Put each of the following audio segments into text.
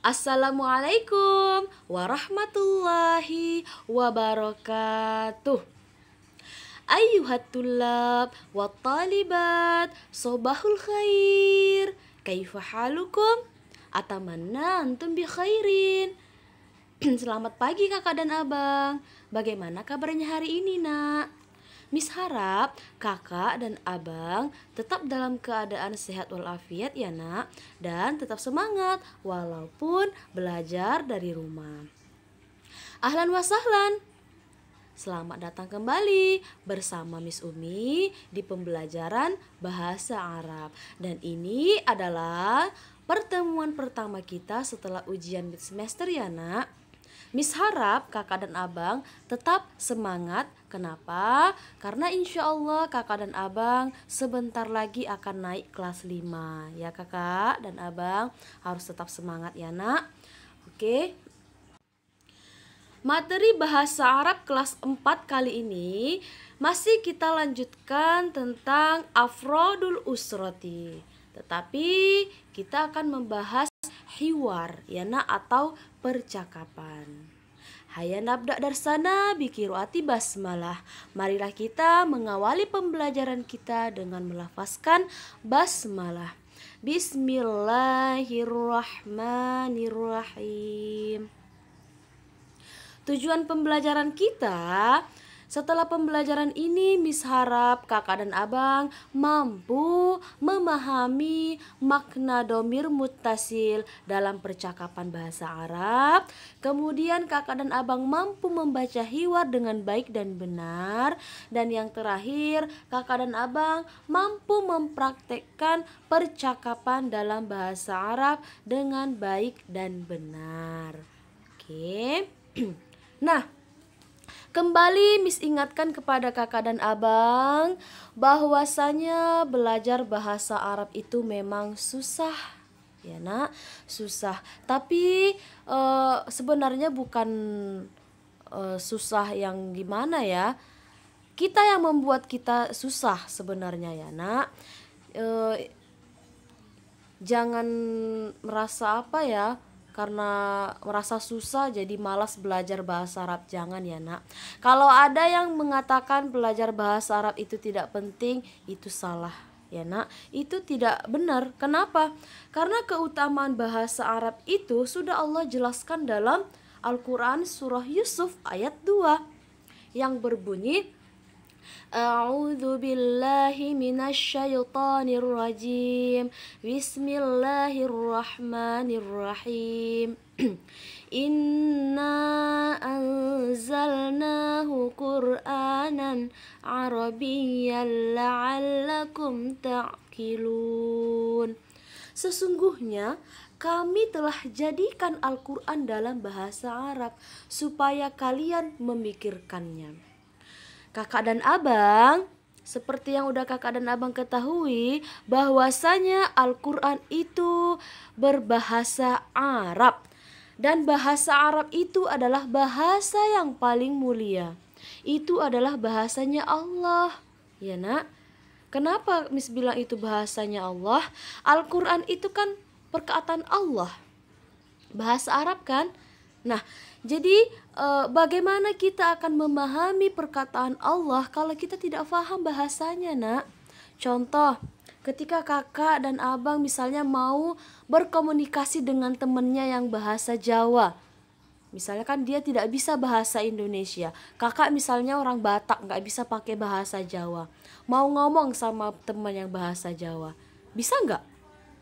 Assalamualaikum warahmatullahi wabarakatuh. Ayyuhat tulab wa talibat, sobahul khair. Kaifa halukum? Atamanna antum bi khairin. Selamat pagi kakak dan abang. Bagaimana kabarnya hari ini, nak? Miss harap kakak dan abang tetap dalam keadaan sehat walafiat ya, nak, dan tetap semangat walaupun belajar dari rumah. Ahlan wa sahlan. Selamat datang kembali bersama Miss Umi di pembelajaran bahasa Arab. Dan ini adalah pertemuan pertama kita setelah ujian mid semester ya, nak. Miss harap kakak dan abang tetap semangat. Kenapa? Karena insya Allah kakak dan abang sebentar lagi akan naik kelas 5. Ya kakak dan abang harus tetap semangat ya, nak. Oke. Materi bahasa Arab kelas 4 kali ini masih kita lanjutkan tentang afrodul usrati. Tetapi kita akan membahas hiwar ya, nak, atau percakapan. Hayya nabda darsana bikiruati basmalah. Marilah kita mengawali pembelajaran kita dengan melafazkan basmalah. Bismillahirrahmanirrahim. Tujuan pembelajaran kita, setelah pembelajaran ini Miss harap kakak dan abang mampu memahami makna domir muttasil dalam percakapan bahasa Arab. Kemudian kakak dan abang mampu membaca hiwar dengan baik dan benar. Dan yang terakhir, kakak dan abang mampu mempraktekkan percakapan dalam bahasa Arab dengan baik dan benar. Oke. Nah, kembali Miss ingatkan kepada kakak dan abang bahwasanya belajar bahasa Arab itu memang susah ya, nak, susah. Tapi sebenarnya bukan susah yang gimana ya. Kita yang membuat kita susah sebenarnya ya, nak. Jangan merasa apa ya, karena merasa susah jadi malas belajar bahasa Arab. Jangan ya, nak. Kalau ada yang mengatakan belajar bahasa Arab itu tidak penting, itu salah ya, nak. Itu tidak benar. Kenapa? Karena keutamaan bahasa Arab itu sudah Allah jelaskan dalam Al-Quran surah Yusuf ayat 2 yang berbunyi, A'udzu billahi minasyaitonir rajim. Bismillahirrahmanirrahim. Inna anzalnahu Qur'anan Arabiyyan la'allakum ta'qilun. Sesungguhnya kami telah jadikan Al-Quran dalam bahasa Arab supaya kalian memikirkannya. Kakak dan abang, seperti yang udah kakak dan abang ketahui, bahwasanya Al-Quran itu berbahasa Arab. Dan bahasa Arab itu adalah bahasa yang paling mulia. Itu adalah bahasanya Allah. Ya, nak. Kenapa Miss bilang itu bahasanya Allah? Al-Quran itu kan perkataan Allah. Bahasa Arab kan? Nah, jadi bagaimana kita akan memahami perkataan Allah kalau kita tidak paham bahasanya, nak? Contoh, ketika kakak dan abang misalnya mau berkomunikasi dengan temennya yang bahasa Jawa. Misalnya kan dia tidak bisa bahasa Indonesia. Kakak misalnya orang Batak, nggak bisa pakai bahasa Jawa. Mau ngomong sama teman yang bahasa Jawa, bisa nggak?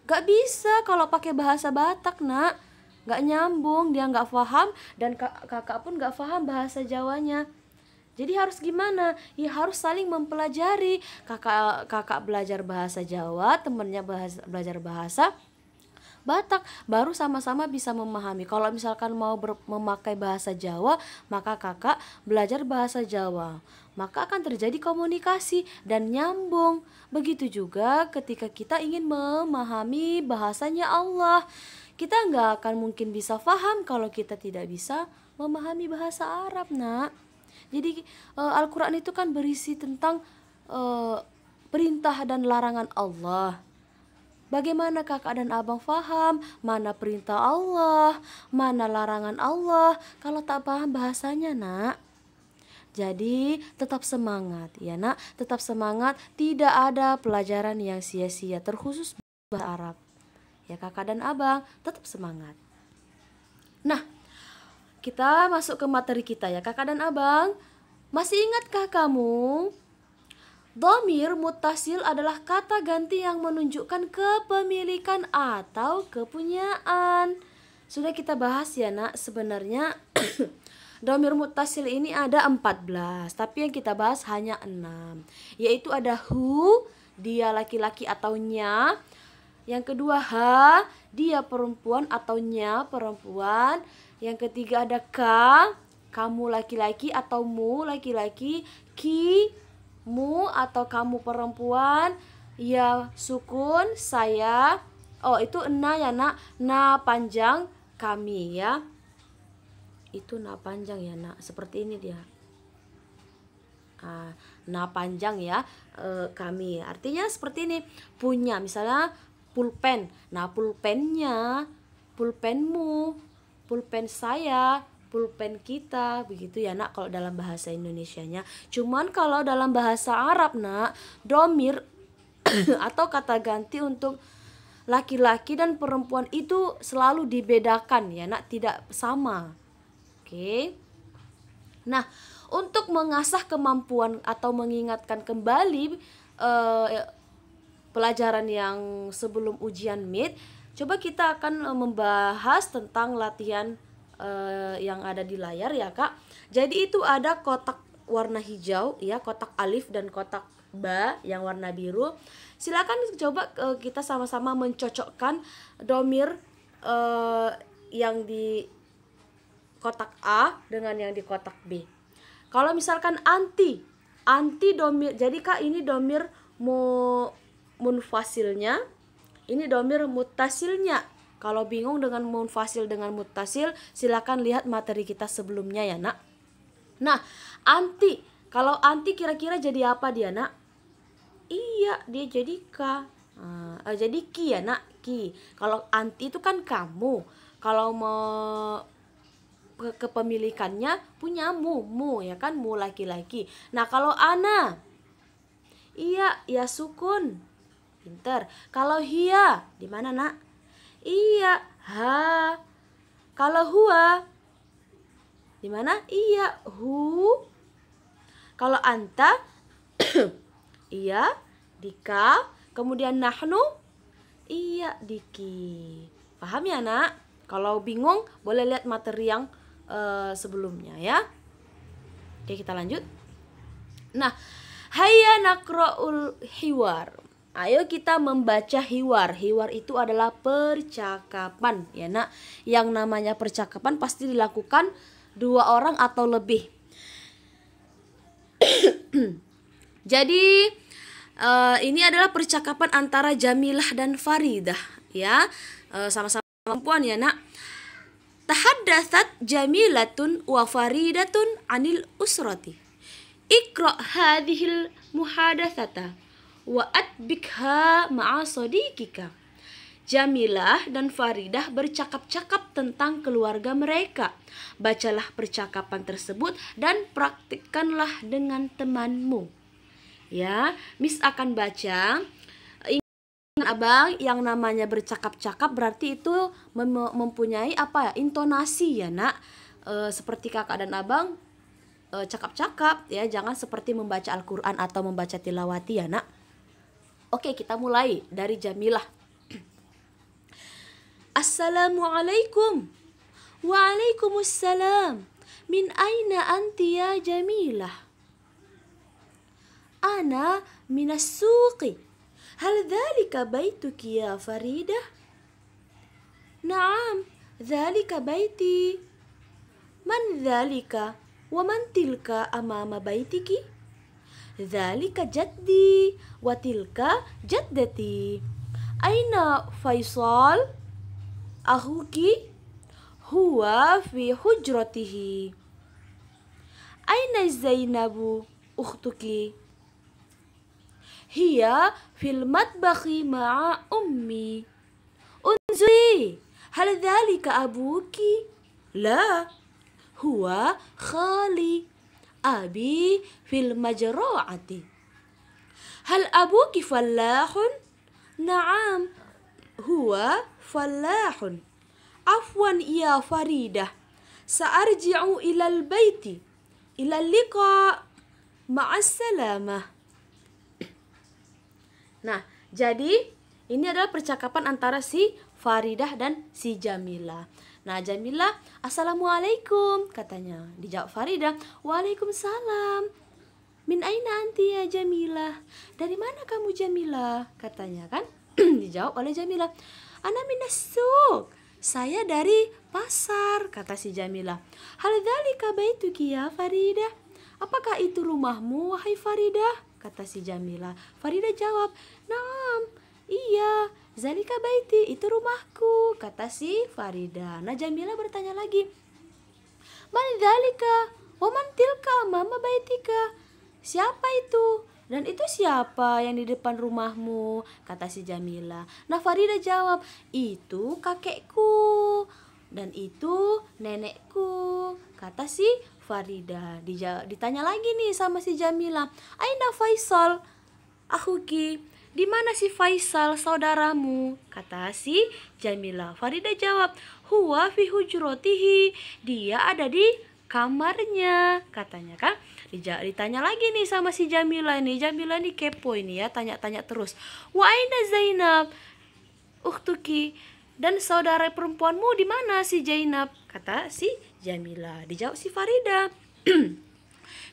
Nggak bisa kalau pakai bahasa Batak, nak. Nggak nyambung, dia nggak paham, dan kakak pun nggak paham bahasa Jawanya. Jadi harus gimana? Ya harus saling mempelajari. Kakak belajar bahasa Jawa, temennya belajar bahasa Batak, baru sama-sama bisa memahami. Kalau misalkan mau memakai bahasa Jawa, maka kakak belajar bahasa Jawa, maka akan terjadi komunikasi dan nyambung. Begitu juga ketika kita ingin memahami bahasanya Allah. Kita nggak akan mungkin bisa paham kalau kita tidak bisa memahami bahasa Arab, nak. Jadi Al-Quran itu kan berisi tentang perintah dan larangan Allah. Bagaimana kakak dan abang faham mana perintah Allah, mana larangan Allah kalau tak paham bahasanya, nak? Jadi tetap semangat ya, nak. Tetap semangat, tidak ada pelajaran yang sia-sia, terkhusus bahasa Arab. Ya kakak dan abang, tetap semangat. Nah, kita masuk ke materi kita ya kakak dan abang. Masih ingatkah kamu? Dhamir muttasil adalah kata ganti yang menunjukkan kepemilikan atau kepunyaan. Sudah kita bahas ya, nak. Sebenarnya dhamir muttasil ini ada 14, tapi yang kita bahas hanya 6. Yaitu ada hu, dia laki-laki atau nya. Yang kedua ha, dia perempuan atau nya perempuan. Yang ketiga ada ka, kamu laki-laki atau mu laki-laki. Ki, mu atau kamu perempuan. Ya sukun, saya. Oh itu na ya, nak. Na panjang, kami ya. Itu na panjang ya, nak. Seperti ini dia. Na panjang ya, kami. Artinya seperti ini. Punya, misalnya pulpen. Nah pulpennya, pulpenmu, pulpen saya, pulpen kita, begitu ya, nak, kalau dalam bahasa Indonesianya. Cuman kalau dalam bahasa Arab, nak, domir atau kata ganti untuk laki-laki dan perempuan itu selalu dibedakan ya, nak, tidak sama. Oke. Nah, untuk mengasah kemampuan atau mengingatkan kembali pelajaran yang sebelum ujian MIT, coba kita akan membahas tentang latihan yang ada di layar ya, Kak. Jadi itu ada kotak warna hijau ya, kotak alif dan kotak ba yang warna biru. Silakan coba kita sama-sama mencocokkan domir yang di kotak A dengan yang di kotak B. Kalau misalkan anti domir, jadi Kak ini domir munfasilnya, ini domir mutasilnya. Kalau bingung dengan munfasil dengan mutasil, silakan lihat materi kita sebelumnya ya, nak. Nah, anti, kalau anti kira-kira jadi apa dia, nak? Iya, dia jadi ka. Jadi ki ya, nak, ki. Kalau anti itu kan kamu. Kalau mau kepemilikannya punyamu, mu ya kan, mu laki-laki. Nah, kalau ana, iya, ya sukun. Pinter. Kalau hia, di mana, nak? Iya, ha. Kalau huwa, di mana? Iya, hu. Kalau anta, iya, dika. Kemudian nahnu, iya, diki. Paham ya, nak? Kalau bingung, boleh lihat materi yang sebelumnya ya. Oke, kita lanjut. Nah, hayya naqra'ul hiwar. Ayo kita membaca hiwar. Hiwar itu adalah percakapan ya, nak. Yang namanya percakapan pasti dilakukan 2 orang atau lebih. Jadi ini adalah percakapan antara Jamilah dan Faridah ya. Sama-sama perempuan ya, nak. Tahaddatsat Jamilatun wa Faridatun anil usrati. Iqra hadhil muhadatsata wa atbikha ma'a sadiqika. Jamilah dan Faridah bercakap-cakap tentang keluarga mereka. Bacalah percakapan tersebut dan praktikkanlah dengan temanmu. Ya, Miss akan baca. Ingat abang, yang namanya bercakap-cakap berarti itu mempunyai apa ya? Intonasi ya, nak. Seperti kakak dan abang cakap-cakap ya, jangan seperti membaca Al-Qur'an atau membaca tilawati ya, nak. Oke, kita mulai dari Jamilah. Assalamualaikum. Waalaikumsalam. Min aina anti ya Jamilah? Ana minas suqi. Hal dhalika baituki ya Faridah? Naam, dhalika baiti. Man dhalika wa man tilka amama baitiki? Dhalika jaddi wa tilka jaddati. Aina Faisal? Akhuki? Huwa fi hujratihi. Aina Zainabu ukhtuki? hiya fil matbakhi ma'a ummi. Unzuri, hal dzalika abuki? La, huwa khali. Abi fil majra'ati. Hal abuki fallahun? Na'am, huwa fallahun. Afwan ya Faridah, sa'arji'u ilal baiti. Ilal liqa. Ma'assalamah. Nah, jadi ini adalah percakapan antara si Faridah dan si Jamilah. Nah, Jamilah, assalamualaikum, katanya. Dijawab Faridah, waalaikumsalam. Min aina anti ya Jamilah? Dari mana kamu Jamilah? Katanya kan. Dijawab oleh Jamilah, ana minas suq. Saya dari pasar, kata si Jamilah. Hal dzalika baituki ya Faridah? Apakah itu rumahmu wahai Faridah? Kata si Jamilah. Faridah jawab, naam, iya, zalika baiti, itu rumahku, kata si Faridah. Nah, Jamilah bertanya lagi, man dzalika wa man tilka mama baitika? Siapa itu? Dan itu siapa yang di depan rumahmu? Kata si Jamilah. Nah, Faridah jawab, itu kakekku dan itu nenekku, kata si Faridah. Ditanya lagi nih sama si Jamilah, aina Faisal akhuki? Di mana si Faisal saudaramu? Kata si Jamilah. Faridah jawab, huwa fi hujrotihi. Dia ada di kamarnya, katanya kan. Ditanya lagi nih sama si Jamilah nih. Jamilah nih kepo ini ya, tanya-tanya terus. Wa aina Zainab ukhtuki? Dan saudara perempuanmu di mana si Zainab? Kata si Jamilah. Dijawab si Faridah,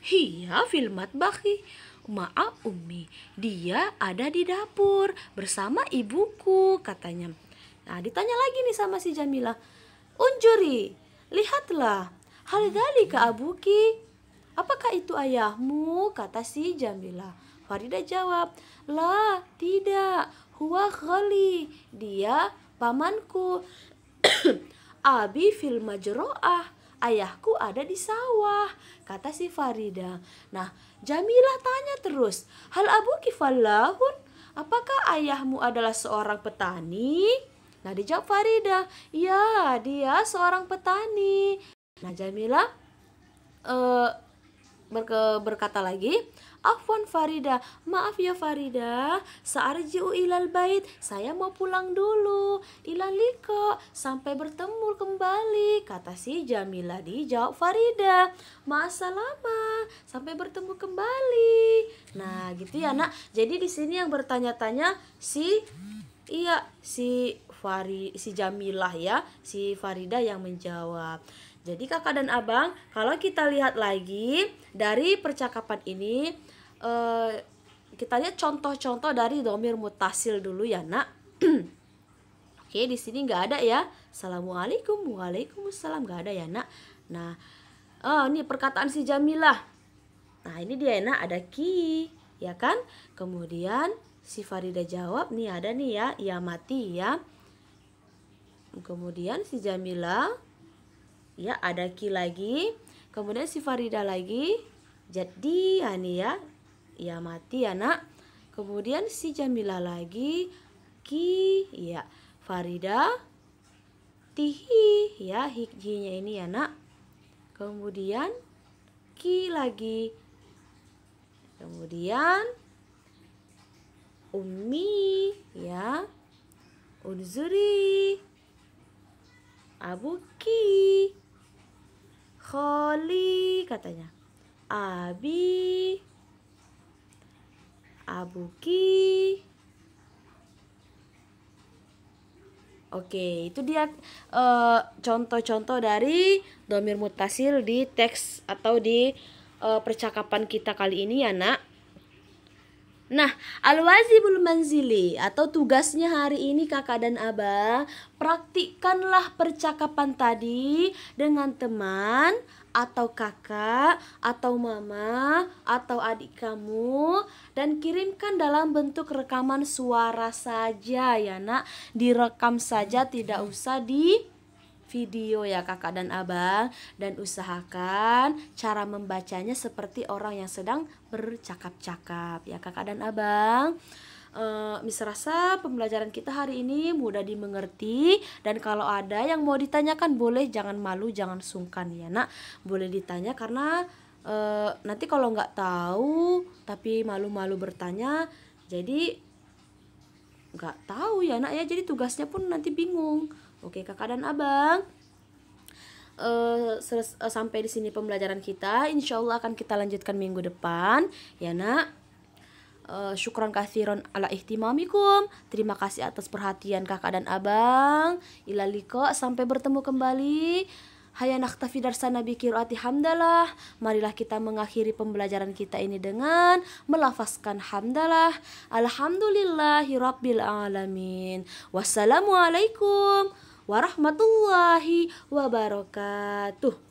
hiya fil matbakhi ma'a ummi. Dia ada di dapur bersama ibuku, katanya. Nah, ditanya lagi nih sama si Jamilah, unjuri, lihatlah, hal dzalika abuki? Apakah itu ayahmu? Kata si Jamilah. Faridah jawab, la, tidak, huwa khali. Dia pamanku. Abi fil majro'ah. Ayahku ada di sawah, kata si Faridah. Nah, Jamilah tanya terus, hal abuki fallahun? Apakah ayahmu adalah seorang petani? Nah, dijawab Faridah, ya, dia seorang petani. Nah, Jamilah berkata lagi, afwan Faridah, maaf ya Faridah, sa'arji'u ilal bait, saya mau pulang dulu, ilal liqa, sampai bertemu kembali, kata si Jamilah. Dijawab Faridah, ma'assalamah, sampai bertemu kembali. Nah, gitu ya nak. Jadi di sini yang bertanya-tanya si Jamilah ya, si Faridah yang menjawab. Jadi kakak dan abang, kalau kita lihat lagi dari percakapan ini, kita lihat contoh-contoh dari dhamir muttasil dulu ya nak. Oke, di sini nggak ada ya. Assalamualaikum, waalaikumsalam, nggak ada ya nak. Nah, ini perkataan si Jamilah. Nah, ini dia ya nak, ada ki, ya kan? Kemudian si Faridah jawab, nih ada nih ya, ia mati ya. Kemudian si Jamilah, ya ada ki lagi, kemudian si Faridah lagi, jadi ini ya, ia mati ya nak. Kemudian si Jamilah lagi, ki, ya Faridah, tihi, ya hinya ini ya nak. Kemudian ki lagi, kemudian ummi, ya unzuri, abuki, kholi, katanya, abi, abuki. Oke, itu dia contoh-contoh dari dhamir muttasil di teks atau di percakapan kita kali ini ya nak. Nah, al-wazibul manzili atau tugasnya hari ini kakak dan abang, praktikkanlah percakapan tadi dengan teman atau kakak atau mama atau adik kamu, dan kirimkan dalam bentuk rekaman suara saja ya nak. Direkam saja, tidak usah di video ya kakak dan abang, dan usahakan cara membacanya seperti orang yang sedang bercakap-cakap ya kakak dan abang. Miss rasa pembelajaran kita hari ini mudah dimengerti, dan kalau ada yang mau ditanyakan boleh, jangan malu, jangan sungkan ya nak, boleh ditanya karena nanti kalau nggak tahu tapi malu-malu bertanya, jadi nggak tahu ya nak ya, jadi tugasnya pun nanti bingung. Oke kakak dan abang, sampai di sini pembelajaran kita. Insya Allah akan kita lanjutkan minggu depan ya nak. Syukran kathiron ala ihtimamikum. Terima kasih atas perhatian kakak dan abang. Ila liqa, sampai bertemu kembali. Haya naktafi darsana bi qiraati hamdalah. Marilah kita mengakhiri pembelajaran kita ini dengan melafazkan hamdalah. Alhamdulillahi rabbil alamin. Wassalamualaikum warahmatullahi wabarakatuh.